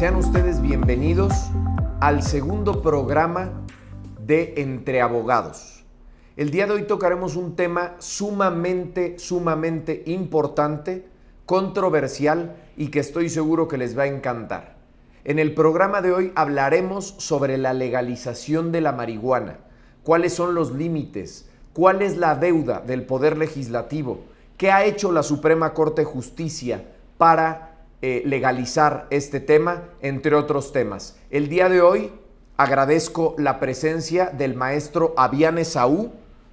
Sean ustedes bienvenidos al segundo programa de Entre Abogados. El día de hoy tocaremos un tema sumamente importante, controversial y que estoy seguro que les va a encantar. En el programa de hoy hablaremos sobre la legalización de la marihuana, cuáles son los límites, cuál es la deuda del Poder Legislativo, qué ha hecho la Suprema Corte de Justicia para legalizar este tema, entre otros temas. El día de hoy agradezco la presencia del maestro Avian Esaú.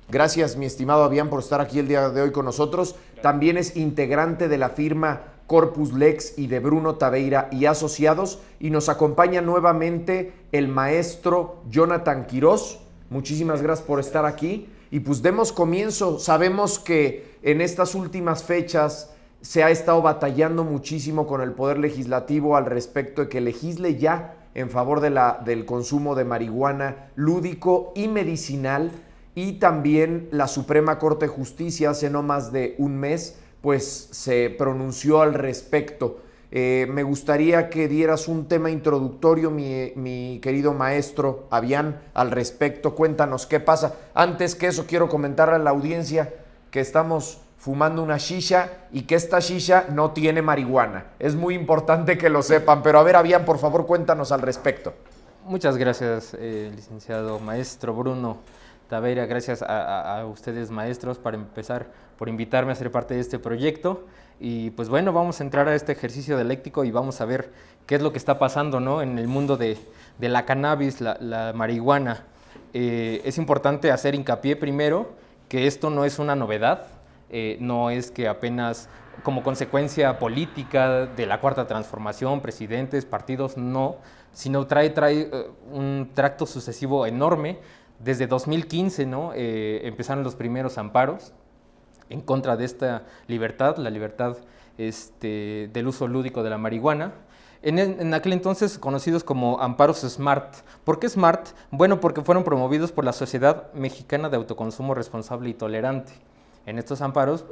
Gracias, mi estimado Avian, por estar aquí el día de hoy con nosotros. También es integrante de la firma Corpus Lex y de Bruno Taveira y Asociados. Y nos acompaña nuevamente el maestro Jonathan Quirós. Muchísimas gracias por estar aquí. Y pues demos comienzo. Sabemos que en estas últimas fechas se ha estado batallando muchísimo con el Poder Legislativo al respecto de que legisle ya en favor del consumo de marihuana lúdico y medicinal, y también la Suprema Corte de Justicia hace no más de un mes pues se pronunció al respecto. Me gustaría que dieras un tema introductorio, mi querido maestro Avian, al respecto. Cuéntanos qué pasa. Antes que eso, quiero comentar a la audiencia que estamos fumando una shisha y que esta shisha no tiene marihuana. Es muy importante que lo sepan, pero a ver, Avian, por favor, cuéntanos al respecto. Muchas gracias, licenciado maestro Bruno Taveira. Gracias a ustedes, maestros, para empezar, por invitarme a ser parte de este proyecto. Y pues bueno, vamos a entrar a este ejercicio dialéctico y vamos a ver qué es lo que está pasando, ¿no?, en el mundo de la cannabis, la marihuana. Es importante hacer hincapié primero que esto no es una novedad. No es que apenas como consecuencia política de la Cuarta Transformación, presidentes, partidos, no, sino trae un tracto sucesivo enorme. Desde 2015, ¿no?, empezaron los primeros amparos en contra de esta libertad, la libertad del uso lúdico de la marihuana. En aquel entonces conocidos como amparos SMART. ¿Por qué SMART? Bueno, porque fueron promovidos por la Sociedad Mexicana de Autoconsumo Responsable y Tolerante. En estos amparos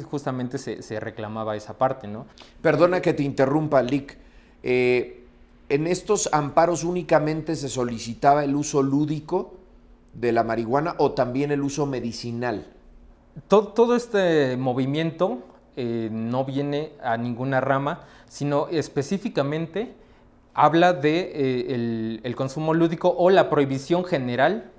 justamente se reclamaba esa parte, ¿no? Perdona que te interrumpa, Lick. ¿En estos amparos únicamente se solicitaba el uso lúdico de la marihuana o también el uso medicinal? Todo este movimiento no viene a ninguna rama, sino específicamente habla de el consumo lúdico o la prohibición general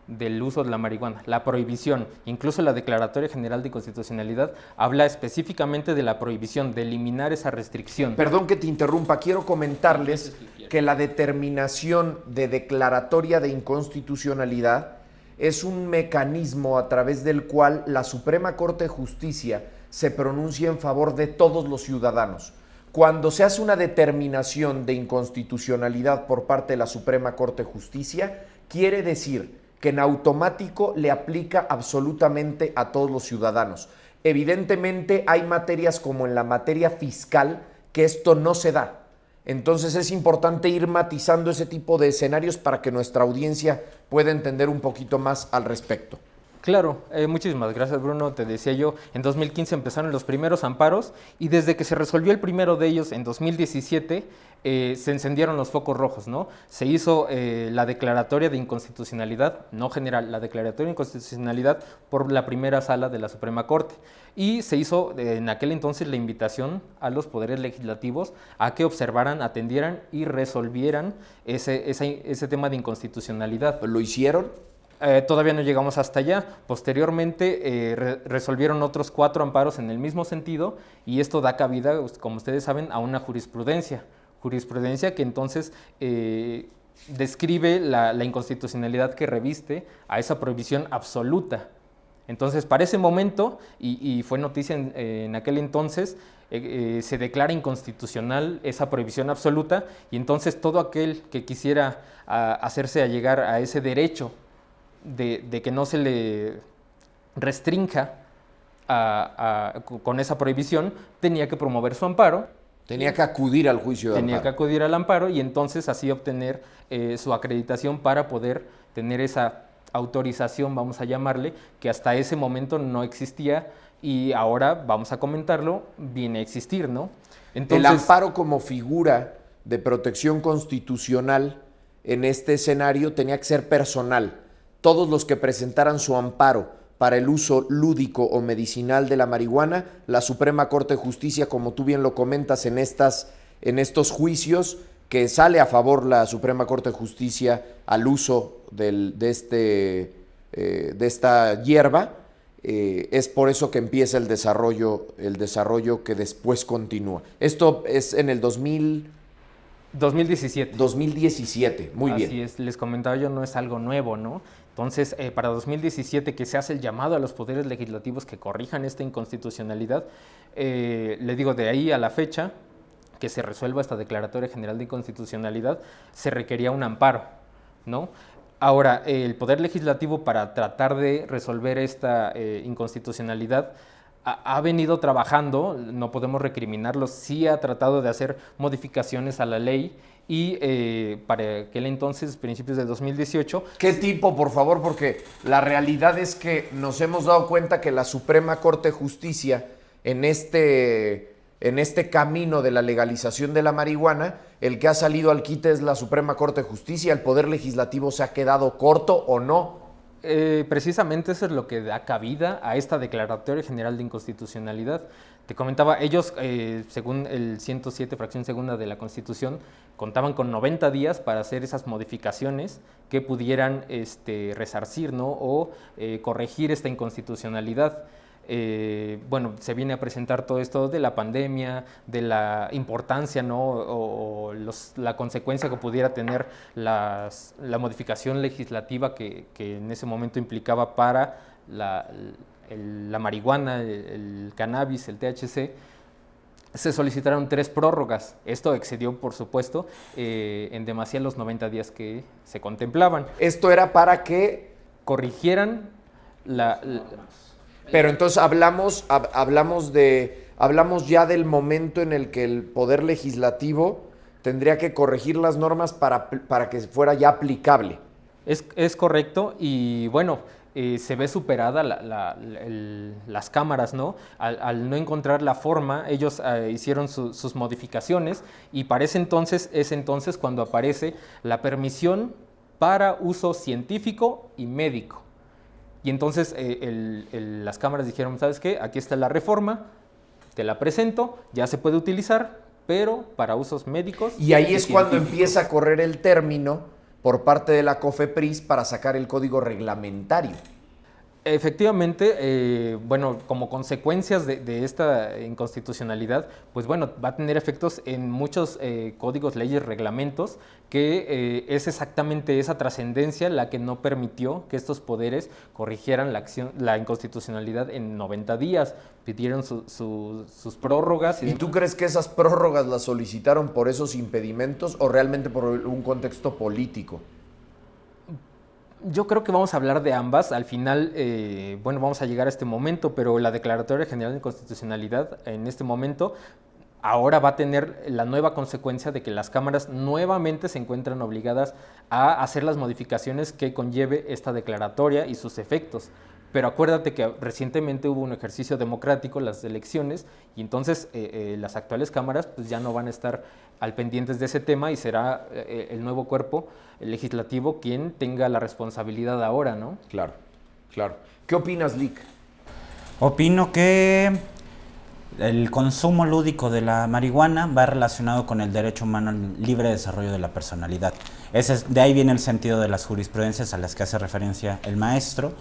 del uso de la marihuana, la prohibición. Incluso la Declaratoria General de Inconstitucionalidad habla específicamente de la prohibición, de eliminar esa restricción. Perdón que te interrumpa, quiero comentarles que la determinación de declaratoria de inconstitucionalidad es un mecanismo a través del cual la Suprema Corte de Justicia se pronuncia en favor de todos los ciudadanos. Cuando se hace una determinación de inconstitucionalidad por parte de la Suprema Corte de Justicia, quiere decir que en automático le aplica absolutamente a todos los ciudadanos. Evidentemente hay materias como en la materia fiscal que esto no se da. Entonces es importante ir matizando ese tipo de escenarios para que nuestra audiencia pueda entender un poquito más al respecto. Claro, muchísimas gracias, Bruno. Te decía yo, en 2015 empezaron los primeros amparos y desde que se resolvió el primero de ellos en 2017 se encendieron los focos rojos, ¿no? Se hizo la declaratoria de inconstitucionalidad, no general, la declaratoria de inconstitucionalidad por la primera sala de la Suprema Corte. Y se hizo en aquel entonces la invitación a los poderes legislativos a que observaran, atendieran y resolvieran ese tema de inconstitucionalidad. ¿Lo hicieron? Todavía no llegamos hasta allá. Posteriormente resolvieron otros 4 amparos en el mismo sentido y esto da cabida, como ustedes saben, a una jurisprudencia que entonces describe la inconstitucionalidad que reviste a esa prohibición absoluta. Entonces, para ese momento, y fue noticia en aquel entonces, se declara inconstitucional esa prohibición absoluta y entonces todo aquel que quisiera hacerse llegar a ese derecho de que no se le restrinja con esa prohibición, tenía que promover su amparo. Tenía que acudir al juicio de amparo. Tenía que acudir al amparo y entonces así obtener su acreditación para poder tener esa autorización, vamos a llamarle, que hasta ese momento no existía y ahora, vamos a comentarlo, viene a existir, ¿no? Entonces, el amparo como figura de protección constitucional en este escenario tenía que ser personal. Todos los que presentaran su amparo para el uso lúdico o medicinal de la marihuana, la Suprema Corte de Justicia, como tú bien lo comentas en estos juicios, que sale a favor la Suprema Corte de Justicia al uso de esta hierba, es por eso que empieza el desarrollo que después continúa. Esto es en el 2017. 2017, muy bien. Así es, les comentaba yo, no es algo nuevo, ¿no? Entonces, para 2017, que se hace el llamado a los poderes legislativos que corrijan esta inconstitucionalidad, le digo, de ahí a la fecha que se resuelva esta Declaratoria General de Inconstitucionalidad, se requería un amparo, ¿no? Ahora, el Poder Legislativo, para tratar de resolver esta inconstitucionalidad, ha venido trabajando, no podemos recriminarlo, sí ha tratado de hacer modificaciones a la ley y para aquel entonces, principios de 2018... ¿Qué tipo, por favor? Porque la realidad es que nos hemos dado cuenta que la Suprema Corte de Justicia, en este camino de la legalización de la marihuana, el que ha salido al quite es la Suprema Corte de Justicia. ¿El Poder Legislativo se ha quedado corto o no? Precisamente eso es lo que da cabida a esta Declaratoria General de Inconstitucionalidad. Te comentaba, ellos, según el 107, fracción segunda de la Constitución, contaban con 90 días para hacer esas modificaciones que pudieran resarcir, ¿no? O corregir esta inconstitucionalidad. Bueno, se viene a presentar todo esto de la pandemia, de la importancia, ¿no? o la consecuencia que pudiera tener la modificación legislativa que en ese momento implicaba para la marihuana, el cannabis, el THC. Se solicitaron 3 prórrogas. Esto excedió, por supuesto, en demasía los 90 días que se contemplaban. Esto era para que corrigieran Pero entonces hablamos ya del momento en el que el Poder Legislativo tendría que corregir las normas para que fuera ya aplicable. Es correcto, y bueno, se ve superada las cámaras, ¿no? Al no encontrar la forma, ellos hicieron sus modificaciones, y para es entonces cuando aparece la permisión para uso científico y médico. Y entonces las cámaras dijeron, ¿sabes qué? Aquí está la reforma, te la presento, ya se puede utilizar, pero para usos médicos. Y ahí es cuando empieza a correr el término por parte de la COFEPRIS para sacar el código reglamentario. Efectivamente, bueno, como consecuencias de esta inconstitucionalidad, pues bueno, va a tener efectos en muchos códigos, leyes, reglamentos, que es exactamente esa trascendencia la que no permitió que estos poderes corrigieran la inconstitucionalidad en 90 días, pidieron sus prórrogas. ¿Y tú crees que esas prórrogas las solicitaron por esos impedimentos o realmente por un contexto político? Yo creo que vamos a hablar de ambas. Al final, bueno, vamos a llegar a este momento, pero la Declaratoria General de Inconstitucionalidad en este momento ahora va a tener la nueva consecuencia de que las cámaras nuevamente se encuentran obligadas a hacer las modificaciones que conlleve esta declaratoria y sus efectos. Pero acuérdate que recientemente hubo un ejercicio democrático, las elecciones, y entonces las actuales cámaras pues ya no van a estar al pendientes de ese tema, y será el nuevo cuerpo legislativo quien tenga la responsabilidad ahora, ¿no? Claro, claro. ¿Qué opinas, Lick? Opino que el consumo lúdico de la marihuana va relacionado con el derecho humano al libre desarrollo de la personalidad. De ahí viene el sentido de las jurisprudencias a las que hace referencia el maestro.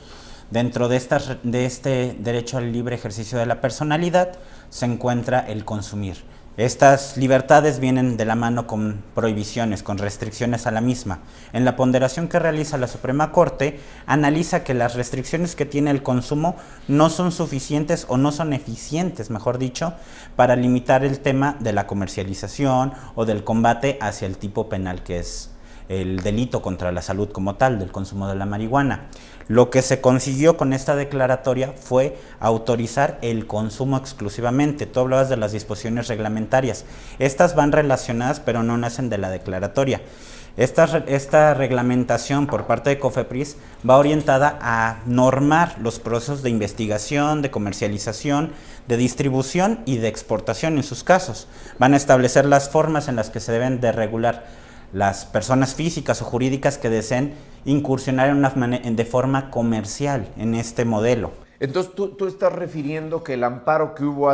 Dentro de este derecho al libre ejercicio de la personalidad se encuentra el consumir. Estas libertades vienen de la mano con prohibiciones, con restricciones a la misma. En la ponderación que realiza la Suprema Corte, analiza que las restricciones que tiene el consumo no son suficientes o no son eficientes, mejor dicho, para limitar el tema de la comercialización o del combate hacia el tipo penal que es el delito contra la salud como tal, del consumo de la marihuana. Lo que se consiguió con esta declaratoria fue autorizar el consumo exclusivamente. Tú hablabas de las disposiciones reglamentarias. Estas van relacionadas, pero no nacen de la declaratoria. Esta reglamentación por parte de COFEPRIS va orientada a normar los procesos de investigación, de comercialización, de distribución y de exportación en sus casos. Van a establecer las formas en las que se deben de regular las personas físicas o jurídicas que deseen incursionar de forma comercial en este modelo. Entonces tú estás refiriendo que el amparo que hubo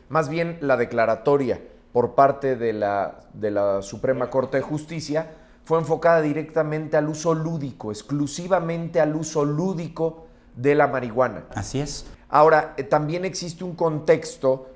más bien la declaratoria por parte de la Suprema Corte de Justicia, fue enfocada directamente al uso lúdico, exclusivamente al uso lúdico de la marihuana. Así es. Ahora, también existe un contexto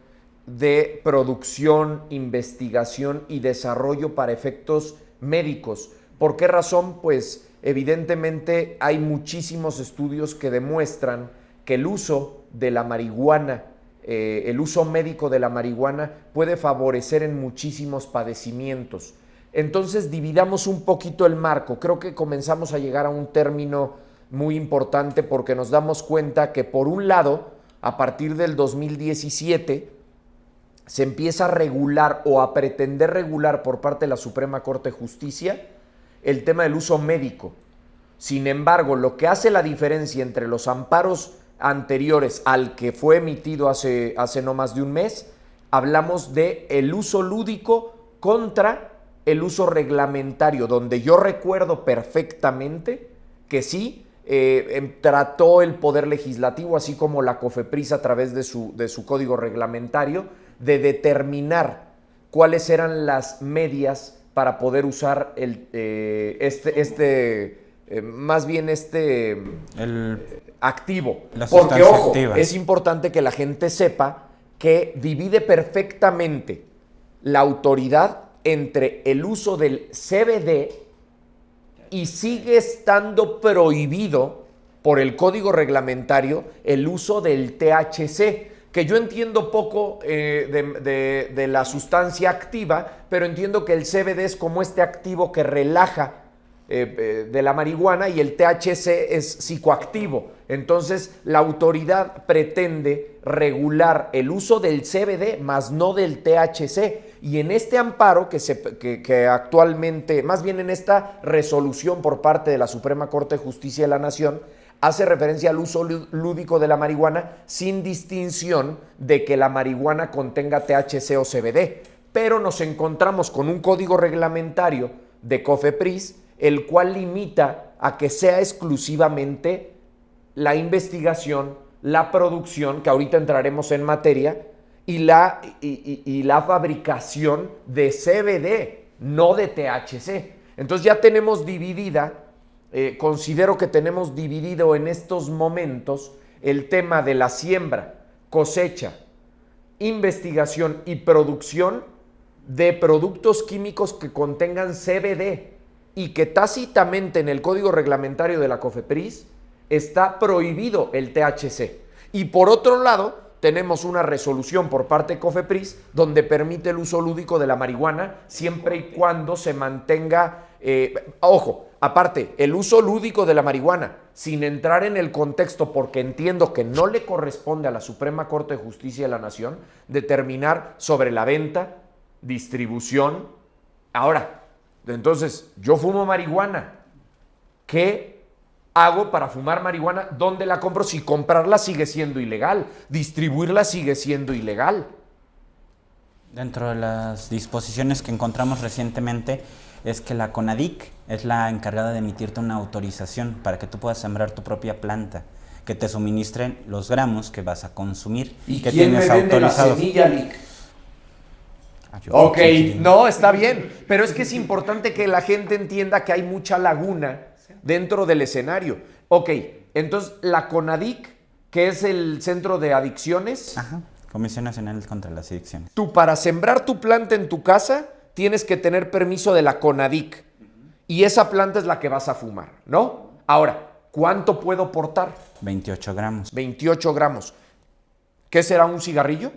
de producción, investigación y desarrollo para efectos médicos. ¿Por qué razón? Pues evidentemente hay muchísimos estudios que demuestran que el uso de la marihuana, el uso médico de la marihuana puede favorecer en muchísimos padecimientos. Entonces dividamos un poquito el marco. Creo que comenzamos a llegar a un término muy importante porque nos damos cuenta que por un lado, a partir del 2017, se empieza a regular o a pretender regular por parte de la Suprema Corte de Justicia el tema del uso médico. Sin embargo, lo que hace la diferencia entre los amparos anteriores al que fue emitido hace no más de un mes, hablamos de el uso lúdico contra el uso reglamentario, donde yo recuerdo perfectamente que sí trató el Poder Legislativo, así como la COFEPRIS a través de su código reglamentario, de determinar cuáles eran las medias para poder usar activo. Porque, ojo, es importante que la gente sepa que divide perfectamente la autoridad entre el uso del CBD y sigue estando prohibido por el código reglamentario el uso del THC, que yo entiendo poco de la sustancia activa, pero entiendo que el CBD es como este activo que relaja de la marihuana y el THC es psicoactivo. Entonces la autoridad pretende regular el uso del CBD más no del THC, y en este amparo que actualmente, más bien en esta resolución por parte de la Suprema Corte de Justicia de la Nación, hace referencia al uso lúdico de la marihuana sin distinción de que la marihuana contenga THC o CBD, pero nos encontramos con un código reglamentario de COFEPRIS el cual limita a que sea exclusivamente la investigación, la producción, que ahorita entraremos en materia, y la fabricación de CBD, no de THC. Entonces ya tenemos dividida, considero que tenemos dividido en estos momentos el tema de la siembra, cosecha, investigación y producción de productos químicos que contengan CBD, y que tácitamente en el código reglamentario de la COFEPRIS está prohibido el THC. Y por otro lado, tenemos una resolución por parte de COFEPRIS donde permite el uso lúdico de la marihuana siempre y cuando se mantenga, ojo, aparte, el uso lúdico de la marihuana, sin entrar en el contexto, porque entiendo que no le corresponde a la Suprema Corte de Justicia de la Nación determinar sobre la venta, distribución. Ahora, entonces, yo fumo marihuana. ¿Qué hago para fumar marihuana? ¿Dónde la compro? Si comprarla sigue siendo ilegal, distribuirla sigue siendo ilegal. Dentro de las disposiciones que encontramos recientemente es que la CONADIC es la encargada de emitirte una autorización para que tú puedas sembrar tu propia planta, que te suministren los gramos que vas a consumir. ¿Y que quién me vende la semilla, Lic? Ok, no, está bien, pero es que es importante que la gente entienda que hay mucha laguna dentro del escenario. Ok, entonces la CONADIC, que es el Centro de Adicciones. Ajá, Comisión Nacional contra las Adicciones. Tú para sembrar tu planta en tu casa tienes que tener permiso de la CONADIC y esa planta es la que vas a fumar, ¿no? Ahora, ¿cuánto puedo portar? 28 gramos. 28 gramos. ¿Qué será un cigarrillo?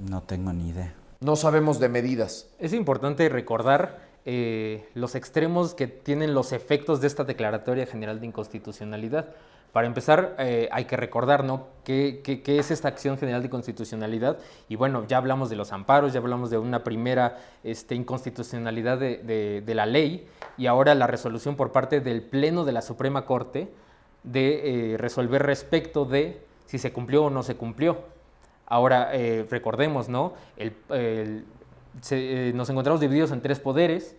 No tengo ni idea. No sabemos de medidas. Es importante recordar los extremos que tienen los efectos de esta Declaratoria General de Inconstitucionalidad. Para empezar, hay que recordar, ¿no?, qué es esta acción general de constitucionalidad. Y bueno, ya hablamos de los amparos, ya hablamos de una primera inconstitucionalidad de la ley, y ahora la resolución por parte del Pleno de la Suprema Corte de resolver respecto de si se cumplió o no se cumplió. Ahora, recordemos, ¿no?, nos encontramos divididos en 3 poderes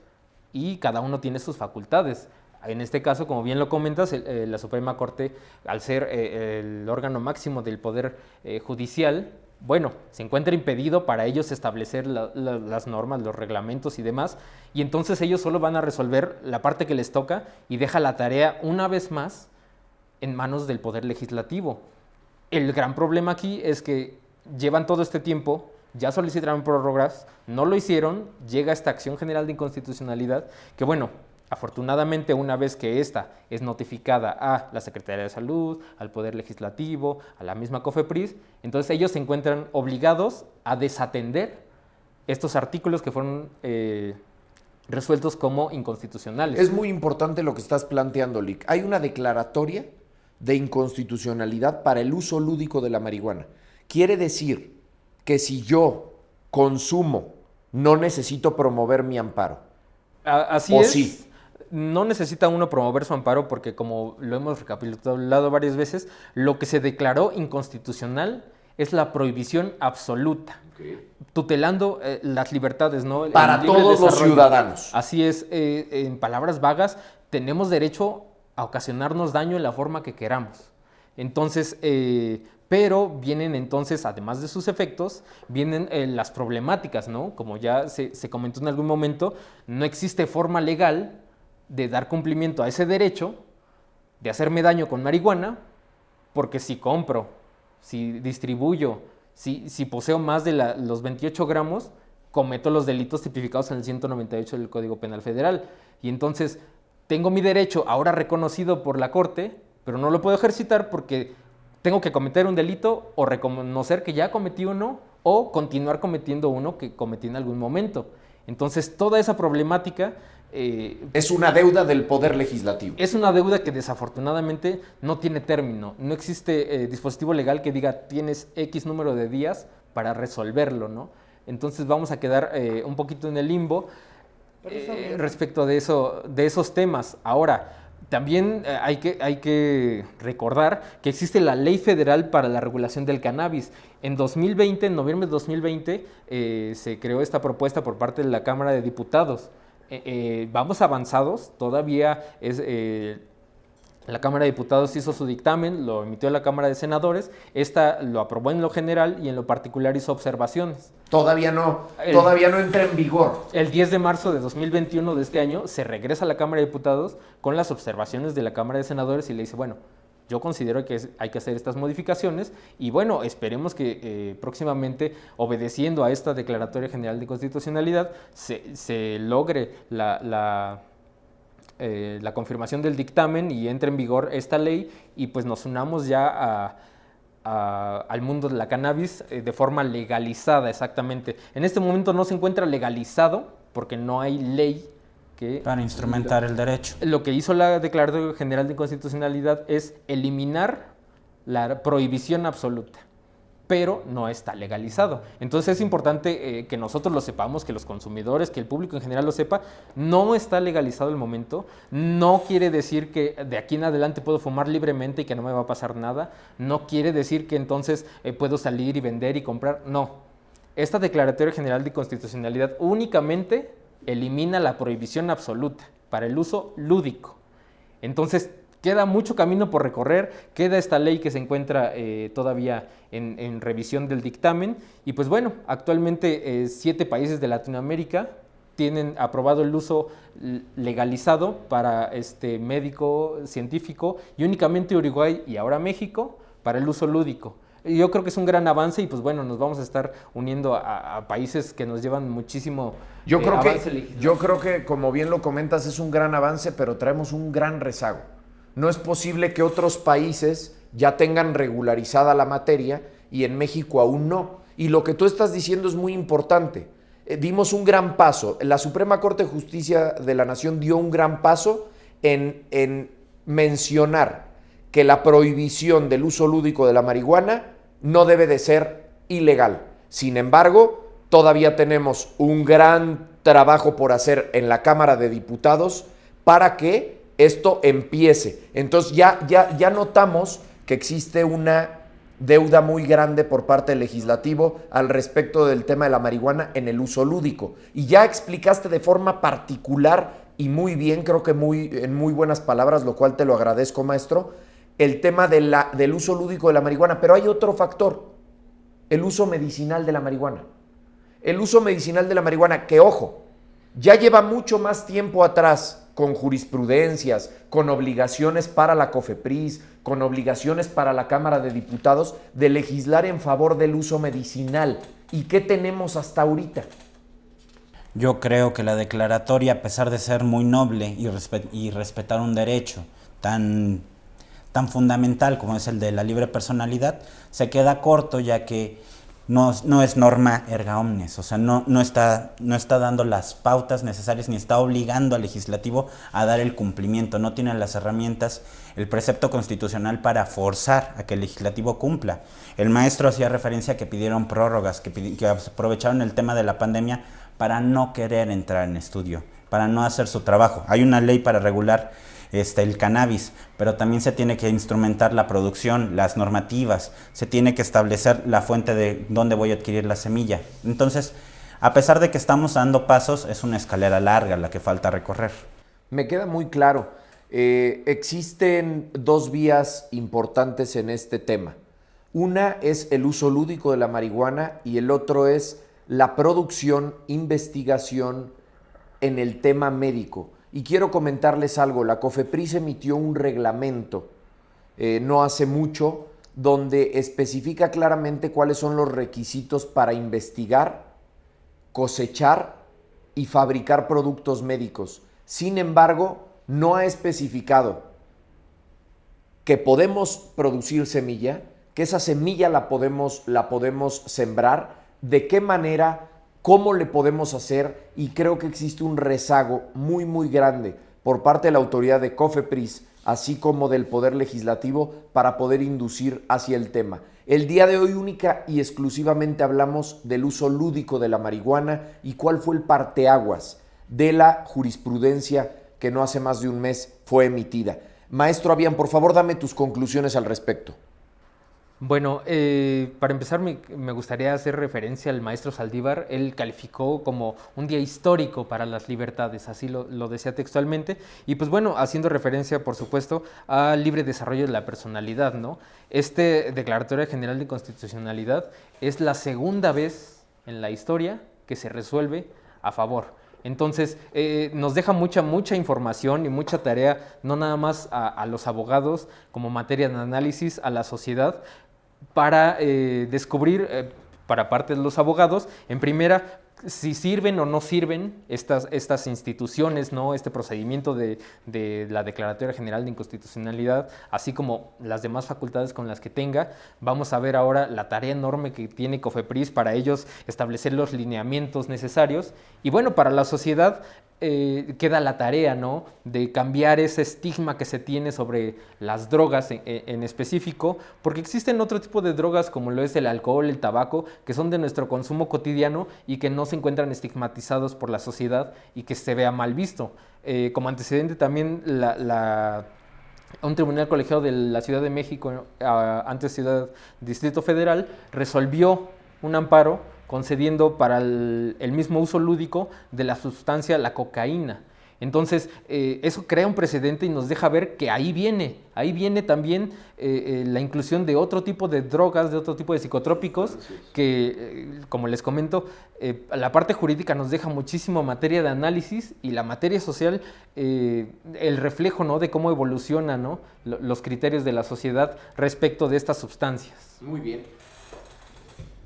y cada uno tiene sus facultades. En este caso, como bien lo comentas, la Suprema Corte, al ser el órgano máximo del Poder Judicial, bueno, se encuentra impedido para ellos establecer las normas, los reglamentos y demás, y entonces ellos solo van a resolver la parte que les toca y deja la tarea una vez más en manos del Poder Legislativo. El gran problema aquí es que llevan todo este tiempo, ya solicitaron prórrogas, no lo hicieron, llega esta acción general de inconstitucionalidad, que bueno, afortunadamente una vez que esta es notificada a la Secretaría de Salud, al Poder Legislativo, a la misma COFEPRIS, entonces ellos se encuentran obligados a desatender estos artículos que fueron resueltos como inconstitucionales. Es muy importante lo que estás planteando, Lic. Hay una declaratoria de inconstitucionalidad para el uso lúdico de la marihuana. Quiere decir que si yo consumo, no necesito promover mi amparo. Así es. Sí. No necesita uno promover su amparo porque, como lo hemos recapitulado varias veces, lo que se declaró inconstitucional es la prohibición absoluta, tutelando las libertades, ¿no? Para todos los ciudadanos. Así es. En palabras vagas, tenemos derecho a ocasionarnos daño en la forma que queramos. Entonces, pero vienen entonces, además de sus efectos, vienen las problemáticas, ¿no? Como ya se comentó en algún momento, no existe forma legal de dar cumplimiento a ese derecho de hacerme daño con marihuana, porque si compro, si distribuyo, si poseo más de los 28 gramos, cometo los delitos tipificados en el 198 del Código Penal Federal. Y entonces tengo mi derecho ahora reconocido por la Corte, pero no lo puedo ejercitar porque tengo que cometer un delito o reconocer que ya cometí uno o continuar cometiendo uno que cometí en algún momento. Entonces, toda esa problemática... es una deuda del Poder Legislativo. Es una deuda que desafortunadamente no tiene término. No existe dispositivo legal que diga tienes X número de días para resolverlo, ¿no? Entonces vamos a quedar un poquito en el limbo respecto de esos temas. Ahora, también hay que recordar que existe la Ley Federal para la Regulación del Cannabis. En 2020, en noviembre de 2020, se creó esta propuesta por parte de la Cámara de Diputados. Vamos avanzados, todavía la Cámara de Diputados hizo su dictamen, lo emitió la Cámara de Senadores, esta lo aprobó en lo general y en lo particular hizo observaciones. Todavía no entra en vigor. El 10 de marzo de 2021 de este año se regresa a la Cámara de Diputados con las observaciones de la Cámara de Senadores y le dice, bueno, yo considero que hay que hacer estas modificaciones y bueno, esperemos que próximamente, obedeciendo a esta Declaratoria General de Constitucionalidad, se logre la confirmación del dictamen y entre en vigor esta ley y pues nos unamos ya al mundo de la cannabis de forma legalizada, exactamente. En este momento no se encuentra legalizado porque no hay ley para instrumentar el derecho. Lo que hizo la Declaratoria General de Inconstitucionalidad es eliminar la prohibición absoluta, pero no está legalizado. Entonces es importante que nosotros lo sepamos, que los consumidores, que el público en general lo sepa. No está legalizado el momento, no quiere decir que de aquí en adelante puedo fumar libremente y que no me va a pasar nada, no quiere decir que entonces puedo salir y vender y comprar, no. Esta Declaratoria General de Inconstitucionalidad únicamente elimina la prohibición absoluta para el uso lúdico. Entonces, queda mucho camino por recorrer, queda esta ley que se encuentra todavía en revisión del dictamen y pues bueno, actualmente 7 países de Latinoamérica tienen aprobado el uso legalizado para médico, científico y únicamente Uruguay y ahora México para el uso lúdico. Yo creo que es un gran avance y pues bueno, nos vamos a estar uniendo a países que nos llevan muchísimo avance. Yo creo que, como bien lo comentas, es un gran avance, pero traemos un gran rezago. No es posible que otros países ya tengan regularizada la materia y en México aún no. Y lo que tú estás diciendo es muy importante. dimos un gran paso. La Suprema Corte de Justicia de la Nación dio un gran paso en mencionar que la prohibición del uso lúdico de la marihuana no debe de ser ilegal. Sin embargo, todavía tenemos un gran trabajo por hacer en la Cámara de Diputados para que esto empiece. Entonces ya notamos que existe una deuda muy grande por parte del legislativo al respecto del tema de la marihuana en el uso lúdico. Y ya explicaste de forma particular y muy bien, creo que en muy buenas palabras, lo cual te lo agradezco, maestro, el tema del uso lúdico de la marihuana. Pero hay otro factor, el uso medicinal de la marihuana. El uso medicinal de la marihuana, que ojo, ya lleva mucho más tiempo atrás con jurisprudencias, con obligaciones para la COFEPRIS, con obligaciones para la Cámara de Diputados de legislar en favor del uso medicinal. ¿Y qué tenemos hasta ahorita? Yo creo que la declaratoria, a pesar de ser muy noble y respetar un derecho tan fundamental como es el de la libre personalidad, se queda corto, ya que no es norma erga omnes, o sea, no está dando las pautas necesarias ni está obligando al legislativo a dar el cumplimiento, no tiene las herramientas, el precepto constitucional para forzar a que el legislativo cumpla. El maestro hacía referencia a que pidieron prórrogas, que aprovecharon el tema de la pandemia para no querer entrar en estudio, para no hacer su trabajo. Hay una ley para regular el cannabis, pero también se tiene que instrumentar la producción, las normativas, se tiene que establecer la fuente de dónde voy a adquirir la semilla. Entonces, a pesar de que estamos dando pasos, es una escalera larga la que falta recorrer. Me queda muy claro. Existen dos vías importantes en este tema. Una es el uso lúdico de la marihuana y el otro es la producción, investigación en el tema médico. Y quiero comentarles algo, la COFEPRIS emitió un reglamento no hace mucho donde especifica claramente cuáles son los requisitos para investigar, cosechar y fabricar productos médicos. Sin embargo, no ha especificado que podemos producir semilla, que esa semilla la podemos sembrar, de qué manera, cómo le podemos hacer, y creo que existe un rezago muy, muy grande por parte de la autoridad de COFEPRIS, así como del Poder Legislativo, para poder inducir hacia el tema. El día de hoy única y exclusivamente hablamos del uso lúdico de la marihuana y cuál fue el parteaguas de la jurisprudencia que no hace más de un mes fue emitida. Maestro Avián, por favor, dame tus conclusiones al respecto. Bueno, para empezar me gustaría hacer referencia al maestro Saldívar. Él calificó como un día histórico para las libertades, así lo decía textualmente. Y pues bueno, haciendo referencia, por supuesto, al libre desarrollo de la personalidad, ¿no? Declaratoria General de Inconstitucionalidad es la segunda vez en la historia que se resuelve a favor. Entonces, nos deja mucha información y mucha tarea, no nada más a los abogados como materia de análisis, a la sociedad, para descubrir, para parte de los abogados, en primera, si sirven o no sirven estas instituciones, ¿no? Este procedimiento de la Declaratoria General de Inconstitucionalidad, así como las demás facultades con las que tenga. Vamos a ver ahora la tarea enorme que tiene COFEPRIS para ellos establecer los lineamientos necesarios. Y bueno, para la sociedad queda la tarea, ¿no?, de cambiar ese estigma que se tiene sobre las drogas en específico, porque existen otro tipo de drogas como lo es el alcohol, el tabaco, que son de nuestro consumo cotidiano y que no se encuentran estigmatizados por la sociedad y que se vea mal visto. Como antecedente también un tribunal colegiado de la Ciudad de México, antes Distrito Federal, resolvió un amparo concediendo para el mismo uso lúdico de la sustancia, la cocaína. Entonces, eso crea un precedente y nos deja ver que ahí viene también la inclusión de otro tipo de drogas, de otro tipo de psicotrópicos, que, como les comento, la parte jurídica nos deja muchísimo materia de análisis y la materia social, el reflejo, ¿no?, de cómo evoluciona, ¿no?, los criterios de la sociedad respecto de estas sustancias. Muy bien.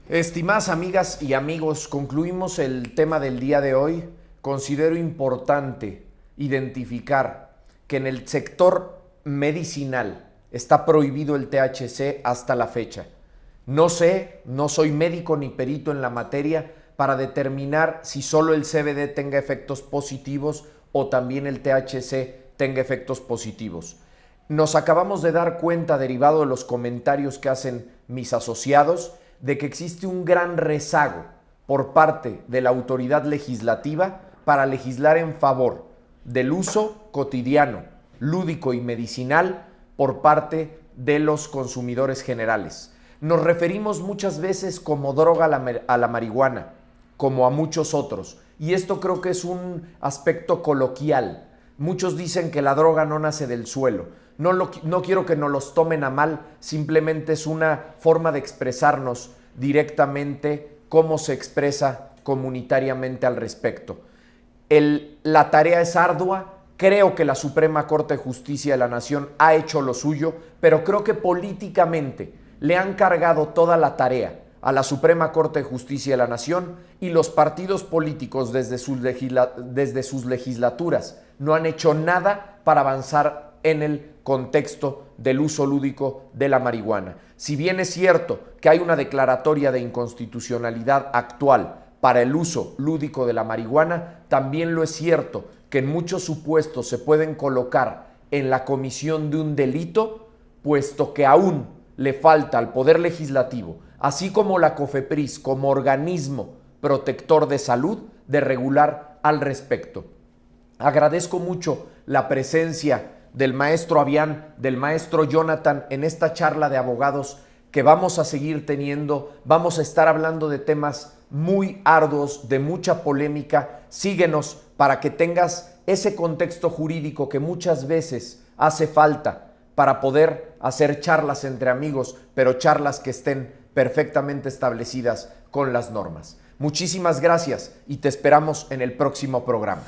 Estimadas amigas y amigos, concluimos el tema del día de hoy. Considero importante identificar que en el sector medicinal está prohibido el THC hasta la fecha. No sé, no soy médico ni perito en la materia, para determinar si solo el CBD tenga efectos positivos o también el THC tenga efectos positivos. Nos acabamos de dar cuenta, derivado de los comentarios que hacen mis asociados, de que existe un gran rezago por parte de la autoridad legislativa para legislar en favor del uso cotidiano, lúdico y medicinal por parte de los consumidores generales. Nos referimos muchas veces como droga a la marihuana, como a muchos otros, y esto creo que es un aspecto coloquial. Muchos dicen que la droga no nace del suelo. No quiero que nos los tomen a mal, simplemente es una forma de expresarnos directamente cómo se expresa comunitariamente al respecto. La tarea es ardua. Creo que la Suprema Corte de Justicia de la Nación ha hecho lo suyo, pero creo que políticamente le han cargado toda la tarea a la Suprema Corte de Justicia de la Nación, y los partidos políticos desde sus legislaturas no han hecho nada para avanzar en el contexto del uso lúdico de la marihuana. Si bien es cierto que hay una declaratoria de inconstitucionalidad actual para el uso lúdico de la marihuana, también lo es cierto que en muchos supuestos se pueden colocar en la comisión de un delito, puesto que aún le falta al Poder Legislativo, así como la COFEPRIS como organismo protector de salud, de regular al respecto. Agradezco mucho la presencia del maestro Avián, del maestro Jonathan en esta charla de abogados que vamos a seguir teniendo. Vamos a estar hablando de temas muy arduos, de mucha polémica. Síguenos para que tengas ese contexto jurídico que muchas veces hace falta para poder hacer charlas entre amigos, pero charlas que estén perfectamente establecidas con las normas. Muchísimas gracias y te esperamos en el próximo programa.